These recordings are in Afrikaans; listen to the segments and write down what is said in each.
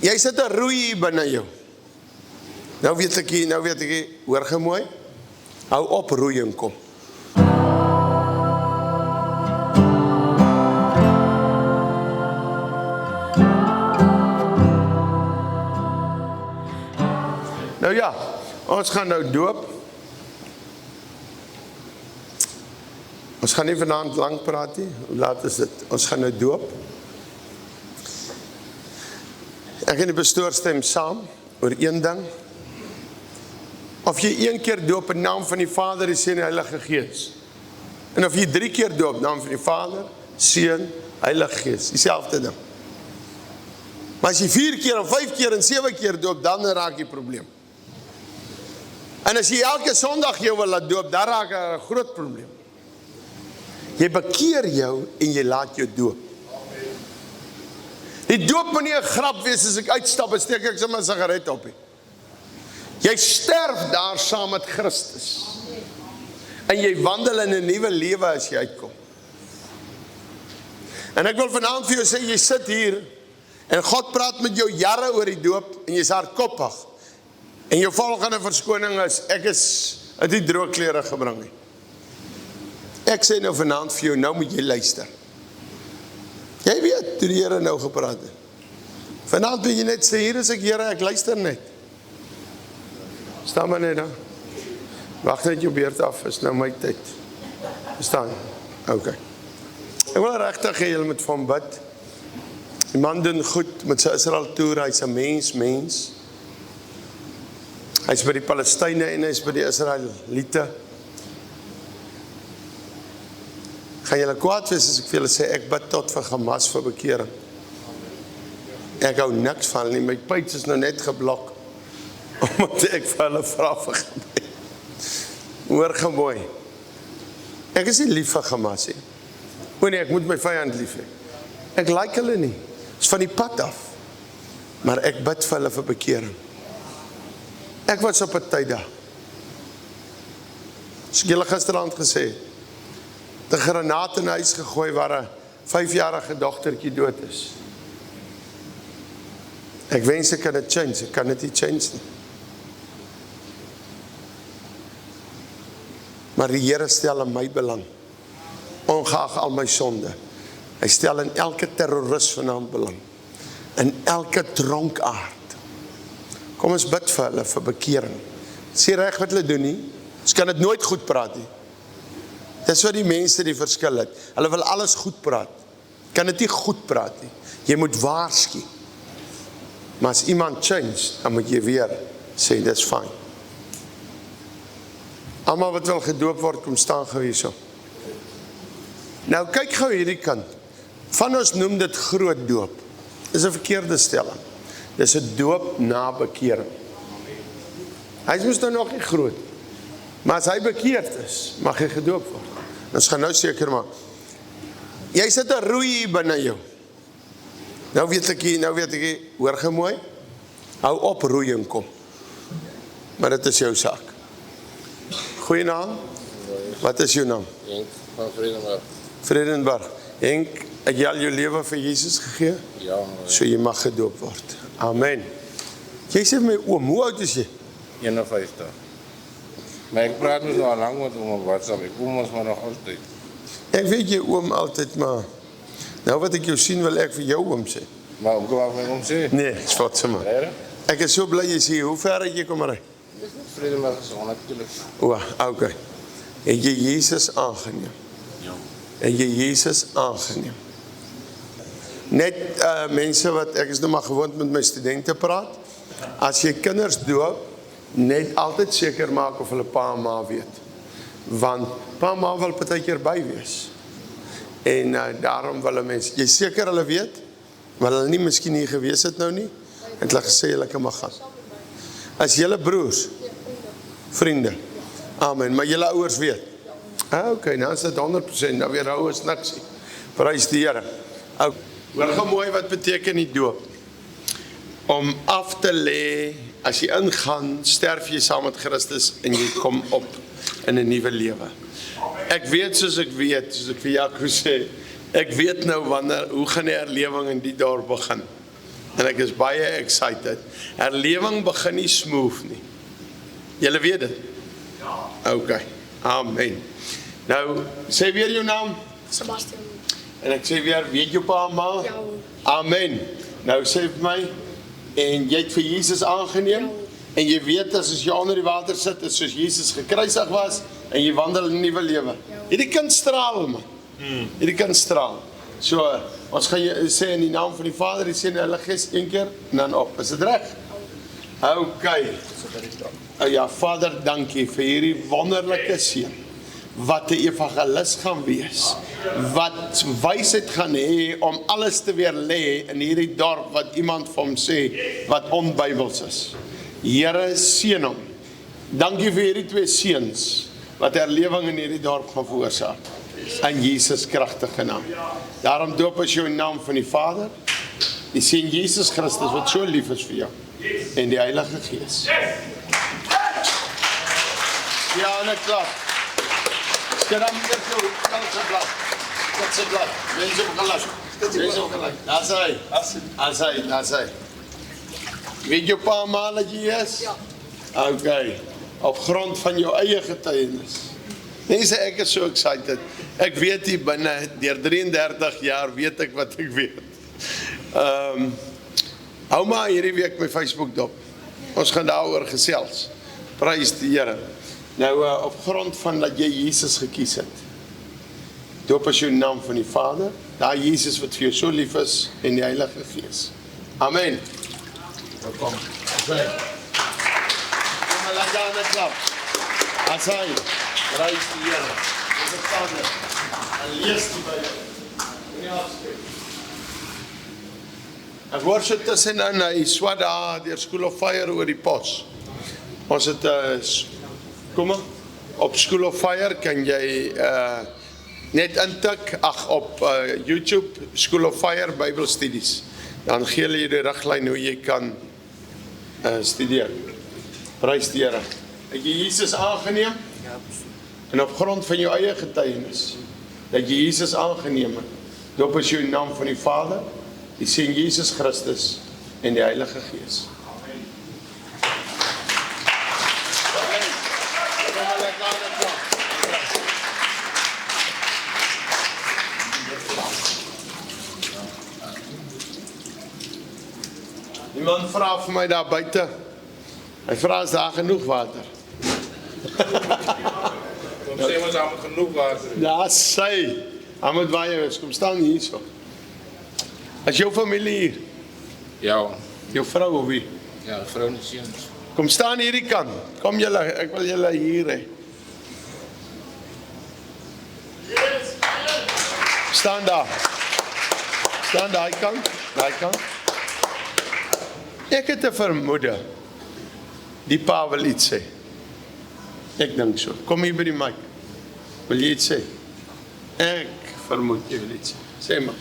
Jy sit 'n roei hier binne jou. Nou weet ek, hoor ge mooi? Hou op roei en kom. Nou ja, ons gaan nou doop. Ons gaan nie vanaand lang praat nie. Hoe laat is dit? Ons gaan nou doop. Ek en die pastoor stem saam oor een ding. Of jy 1 keer doop in naam van die Vader, die Seun en Heilige Gees. En of jy 3 keer doop in naam van die Vader, Seun, Heilige Gees. Dieselfde ding. Maar as jy 4 keer of 5 keer en 7 keer doop, dan raak jy probleem. En as jy elke Sondag jou wil laat doop, dan raak 'n groot probleem. Jy bekeer jou en jy laat jou doop. Die doop moet nie 'n grap wees as ek uitstap en steek ek sommer 'n sigaret op nie. Jy sterf daar saam met Christus. En jy wandel in 'n nuwe lewe as jy uitkom. En ek wil vanaand vir jou sê, jy sit hier en God praat met jou jare oor die doop en jy's hardkoppig. En jou volgende verskoning is, ek het nie droë klere gebring nie. Ek sê nou vanaand vir jou, nou moet jy luister. Jy weet, toe die Here nou gepraat het. Vanaand moet jy net sê, hier is ek Here, ek luister net. Staan maar net daar. Wag net jou beurt af, is nou my tyd. Staan. Ok. Ek wil regtig hê julle moet vir hom bid. Die man doen goed met sy Israel toer, hy's 'n mens. Hy's by die Palestynë en hy's by die Israeliete. Gaan julle kwaad wees as ek vir julle sê, ek bid tot vir Hamas vir bekering. Ek hou niks van nie, my page is nou net geblok, omdat ek vir hulle vra vir gebed. Hoor gemooi. Ek is nie lief vir Hamas nie. O nee, ek moet my vyand lief hê. Ek like hulle nie. Is van die pad af. Maar ek bid vir hulle vir bekering. Ek was op 'n tyd daar. As ek julle gisterand gesê, die granaat in huis gegooi waar 'n 5-jarige dogtertjie dood is. Ek wens ek kan dit change, ek kan dit nie change nie. Maar die Here stel in my belang, ongeag al my sonde. Hy stel in elke terroris vanaand belang, in elke dronkaard. Kom ons bid vir hulle, vir bekering. Sê reg wat hulle doen nie, ons kan dit nooit goed praat nie. Dis wat die mense die verskil het. Hulle wil alles goed praat. Kan dit nie goed praat nie. Jy moet waarsku. Maar as iemand change, dan moet jy weer sê, dis fine. Almal wat wil gedoop word, kom staan gou hierso. Nou kyk gou hierdie kant. Van ons noem dit groot doop. Dis 'n verkeerde stelling. Dis 'n doop na bekering. Hy is nou nog nie groot. Maar as hy bekeerd is, mag hy gedoop word. Ons gaan nou seker maak. Jy sit 'n roei hier binne jou. Nou weet ek, hoor ge mooi? Hou op roei en kom. Maar dit is jou saak. Goeie naam? Wat is jou naam? Henk van Vredenburg. Vredenburg. Henk, het jy al jou lewe vir Jesus gegee? Ja. So jy mag gedoop word. Amen. Jy sê my oom, hoe oud is jy? 51. Maar ek praat nou al lang met hom op WhatsApp. Ek kom ons maar nog altyd. Ek weet jy oom altyd, maar nou wat ek jou sien, wil ek vir jou oom sê. Maar ook wat my hom sê? Nee, is wat se man. Ek is so bly jy sê, hoe ver het jy kom ry? Dis net Vredenburg is 100 km. O, okay. Het jy Jesus aangeneem? Ja. Het jy Jesus aangeneem? Net mense wat, ek is nou maar gewoond met my studente praat, as jy kinders doop, net altyd seker maak of hulle pa en ma weet. Want pa en ma wil partykeer by wees. En daarom wil hulle mense, jy seker hulle weet, maar hulle nie miskien hier gewees het nou nie, het hulle gesê hulle kan maar gaan. As julle broers, vriende, amen, maar julle ouers weet. Okay, nou is dit 100%, nou weer hou is niks. Prys die Here. Hoor gou mooi wat beteken die doop. Om af te lê, as jy ingaan, sterf jy saam met Christus en jy kom op in 'n nuwe lewe. Ek weet soos ek vir Jaco sê, ek weet nou hoe gaan die herlewing in die dorp begin. En ek is baie excited. Herlewing begin nie smooth nie. Julle weet dit? Ja. Okay, amen. Nou, sê weer jou naam. Sebastian. En ek sê weer, weet jou pa en ma? Ja. Amen. Nou sê vir my, en jy het vir Jesus aangeneem, en jy weet as jy onder die water sit, is soos Jesus gekruisig was, en jy wandel in 'n nuwe lewe. Hierdie kind straal, man. Hierdie kind straal. So, ons gaan sê in die naam van die Vader, die Seun en die Heilige Gees een keer, en dan op. Is dit reg? Okay. Ja, Vader, dankie vir hierdie wonderlike seun, wat 'n evangelis gaan wees, wat wysheid gaan hê om alles te weer lê in hierdie dorp wat iemand vir hom sê wat onbybels is. Here, seën hom. Dankie vir hierdie twee seuns wat herlewing in hierdie dorp gaan veroorsaak. In Jesus kragtige naam. Daarom doop ons jou in naam van die Vader, die Seun Jesus Christus wat so lief is vir jou, en die Heilige Gees. Ja, en ek klap. Skat dan meer toe, kan se blad. Skat se blad. Mense op gelag. Mense op gelag. Daar sy. Weet jou pa maar dat jy is? Ja. Okay. Op grond van jou eie getuienis. Mense, ek is so excited. Ek weet hier binne, deur 33 jaar weet ek wat ek weet. Hou maar hierdie week my Facebook dop. Ons gaan daaroor gesels. Prys die Here. Nou, op grond van dat jy Jesus gekies het, doop as jou naam van die Vader, daar Jesus wat vir jou so lief is, en die Heilige Gees. Amen. Welkom. Kom maar, laat jou aan die klap. Asai, prys die Here. Dis die Vader. En lees die by jou. Nie afspreek. Ek hoor so tussenin, hy swat daar deur School of Fire oor die pos. Ons het kom maar, op School of Fire kan jy net intik, op YouTube, School of Fire Bybelstudies. Dan gee hulle jy die riglyn hoe jy kan studeer. Prys die Here. Het jy Jesus aangeneem? Ja. En op grond van jou eie getuienis, dat jy Jesus aangeneem het, doop as jou in naam van die Vader, die Seun Jesus Christus en die Heilige Gees. Iemand vra vir my daar buite. Hy vra is daar genoeg water? Kom sê ons daar moet genoeg water. Daar sê, hy moet baie wees, kom staan hier so. Is jou familie hier? Ja, Jou vrou of wie? ja, vrou en seuns. Kom staan hierdie kant, kom julle, ek wil julle hier hê. Staan daar. Staan daai kant, daai kant. Ek het 'n vermoede, die pa wil iets sê. Ek dink so, kom hier by die mic. Wil jy iets sê? Ek vermoed jy wil iets sê. Sê maar.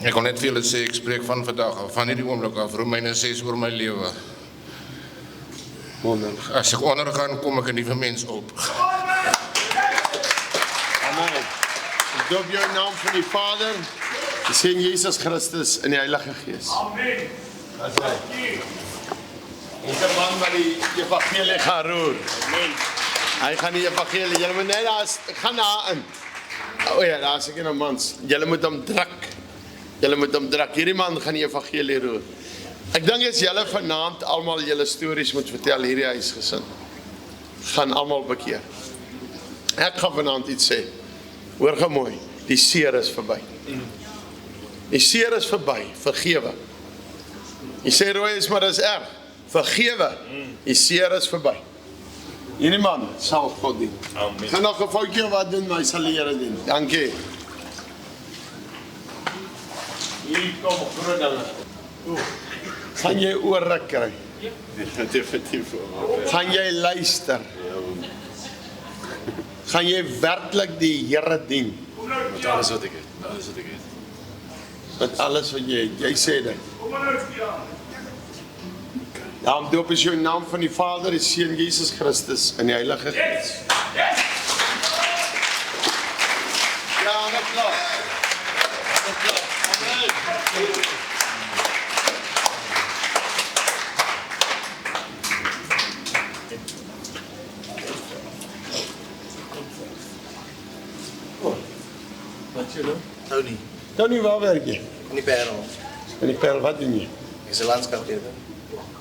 Ek kon net vir julle sê, ek spreek van vandag af, van hierdie oomblik af, Romeine 6 oor my lewe. Wonderlik. As ek ondergaan, kom ek 'n nuwe mens op. Amen. Ek doop jou in naam van die Vader, die Seun Jesus Christus en die Heilige Gees. Amen. Dat is hy. Dis 'n man wat die evangelie gaan roer. Amen. Hy gaan die evangelie, julle moet net daar, ek gaan daar in. O ja, daar is ek in 'n mans. Julle moet hom druk. Julle moet hom druk. Hierdie man gaan die evangelie roer. Ek dink as julle vanaand almal julle stories moet vertel hierdie huisgesin, gaan almal bekeer. Ek gaan vanaand iets sê. Hoor gou mooi, die seer is verby. Die seer is verby, vergewe. Jy sê Roy is maar dis erg. Vergewe. Die seer is verby. Hierdie man sal God dien. Amen. Gaan nog 'n foutjie wat doen, maar hy sal die Here dien. Dankie. Hier kom groot dinge. Gaan jy oorruk kry? Ja. Definitief. Gaan jy luister? Gaan jy werklik die Here dien? Met alles wat ek het. Alles wat ek het. Met alles wat jy het. Jy sê dit. Daarom doop is jou in naam van die Vader, die Seun Jesus Christus en die Heilige Gees. Ja, net klaar. Net klaar. Amen. Tony, Tony, waar werk jy? in die Parel. In die Parel, wat doen jy? Ek is 'n landskaptekenaar.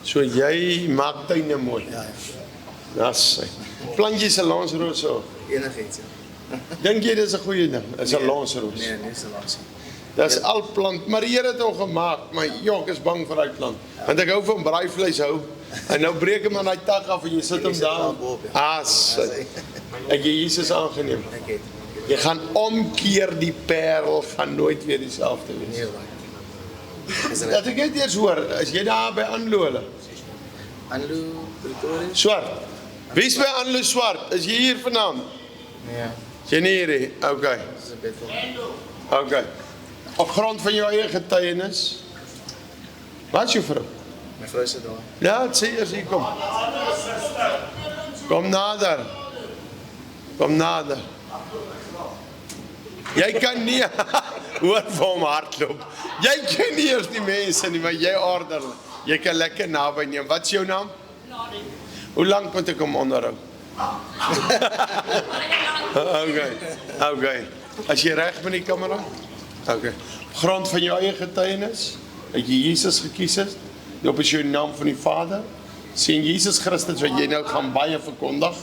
So jy maak tuine mooi. Ja, Dis sy. Plant jy se lansroos op? enigiets. Dink jy dis 'n goeie ding? Is 'n lansroos? Nee, nie so langs. Dis al plant, maar die Here het hom gemaak, maar ek is bang vir daai plant. Want ek hou van braaivleis hou. En nou breek hom aan daai tak af en jy sit hom daar. Ek jy Jesus aangeneem. Ek het. Jy gaan omkeer, die Parel gaan nooit weer dieselfde wees. Nee, right. Is Dat ek net eers hoor, as jy daar by Anlo, Anlo, Pretoria? Swart. Wie's by Anlo Swart? Is jy hier vanaand? Nee, Is jy nie hier nie? Okay. dis 'n bietjie. Okay. Op grond van jou eie getuienis. Wat is jou vrou? My vrou sit daar. Ja, het sê eers hier kom. Kom nader. Kom nader. Jy kan nie hoor vir hom hardloop. Jy ken nie eers die mense nie, maar jy order. Jy kan lekker naby neem. Wat is jou naam? Hoe lank moet ek hom onderhou? Okay. As jy reg met die kamera? Okay. Op grond van jou eie getuienis, dat jy Jesus gekies het, op is jou naam van die Vader, sien Jesus Christus wat jy nou gaan baie verkondig,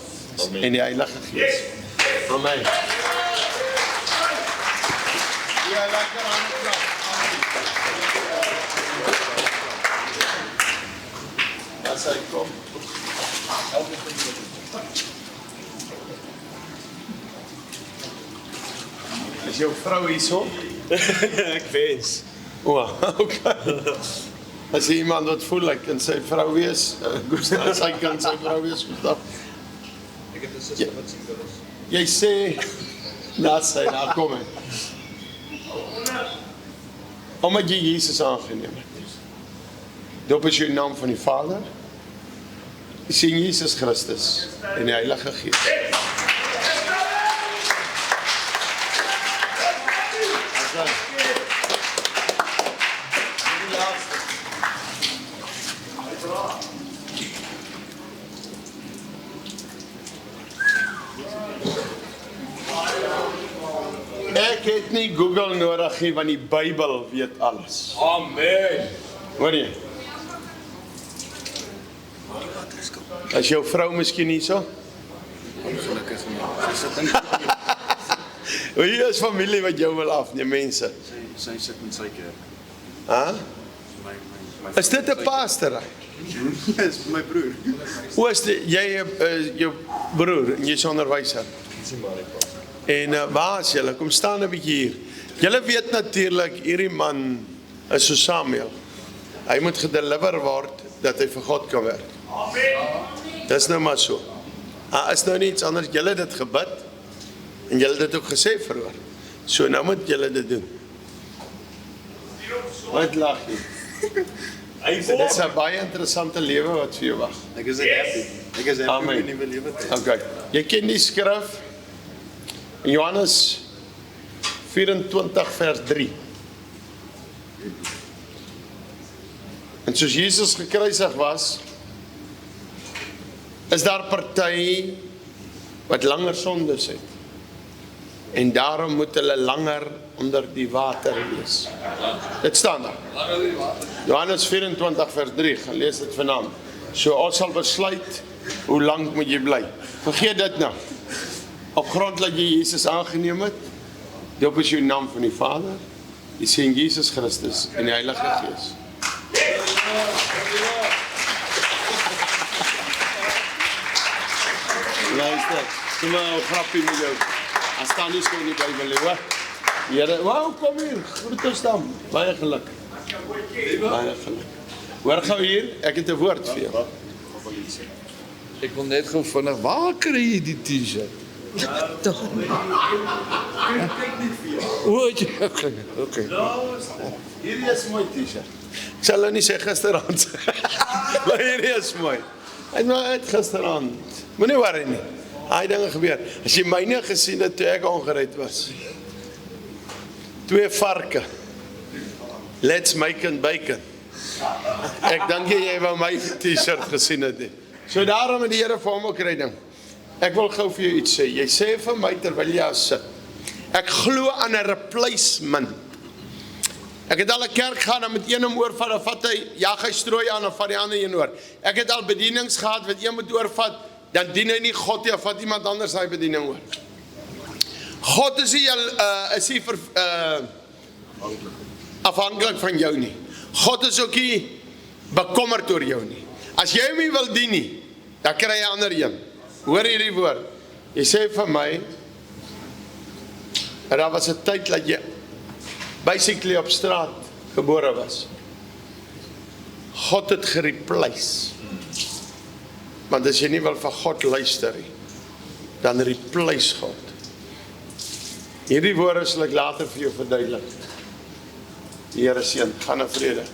en die Heilige Gees. Amen. Ja, lekker hande klap. As hy kom. Is jou vrou hier so? Ek wens. Okay. As jy iemand wat voel like in sy vrou wees, Gustav, sy kan sy vrou wees, Gustav. Ek het 'n suster wat siek is. Jy sê, daar kom hy. Omdat jy Jesus aangeneem het. Doop is jou naam van die Vader, jy sien Jesus Christus en die Heilige Gees. Ek het nie Google nodig nie, want die Bybel weet alles. Amen. Hoor jy? Is jou vrou miskien nie so? Ongelukkig nie. Sy sit in Hier is familie wat jou wil afneem, mense. Sy sit met suiker. Huh? My Is dit 'n pastor? Dis my broer. Hoe is dit? Jy jou broer en jy's onderwyser. Sien maar ek. En waar is julle? Kom staan 'n bietjie hier. Julle weet natuurlik hierdie man is so Samuel. Hy moet gedeliver word dat hy vir God kan werk. Amen. Dis nou maar so. Is nou niets anders. Julle het dit gebid en julle het dit ook gesê verhoor. So nou moet julle dit doen. Wat lag jy? Dit is 'n baie interessante lewe wat vir jou wag. Ek is happy. Ek is happy Amen. met die nuwe lewe. Okay. Jy ken die skrif in Johannes 24 vers 3. En soos Jesus gekruisig was, is daar party wat langer sondes het. En daarom moet hulle langer onder die water wees. Dit staan daar. Johannes 24 vers 3, gaan lees dit vanaand. So ons sal besluit, hoe lank moet jy bly? Vergeet dit nou. Op grond dat jy Jesus aangeneem het, doop is jou naam van die Vader, jy sien Jesus Christus en die Heilige Gees. Luister, kom maar 'n grappie met jou. As staan nie so in die Bybel nie, hoor. Here, wou kom hier, groete stam. Baie geluk. Baie geluk. Hoor gou hier, ek het 'n woord vir jou. Ek wil net gou vinnig, waar kry jy die T-shirt? Okay. Hierdie is mooi T-shirt. Ek sal nou nie sê gisteraand. Maar hierdie is mooi. Hy het maar uit gisteraand. Moenie worry nie. Daai dinge gebeur. As jy my nie gesien het toe ek ongered was. 2 varke. Let's make and bacon. Ek dink jy wou my T-shirt gesien het nie. So daarom het die Here vir hom ook reding. Ek wil gou vir jou iets sê. Jy sê vir my terwyl jy sit. Ek glo aan 'n replacement. Ek het al 'n kerk gehad, dan met een oorvat, dan vat hy, jag hy strooi aan, dan vat die ander een oor. Ek het al bedienings gehad, wat een moet oorvat, dan dien hy nie God nie, vat iemand anders sy bediening oor. God is nie afhanklik van jou nie. God is ook nie bekommerd oor jou nie. As jy hom nie wil dien nie, dan kry jy ander een. Hoor hierdie woord. Jy sê vir my, daar was 'n tyd dat jy basically op straat gebore was. God het gereplace. Want as jy nie wil vir God luister nie, dan replace God. Hierdie woorde sal ek later vir jou verduidelik. Die Here seën, gaan in vrede.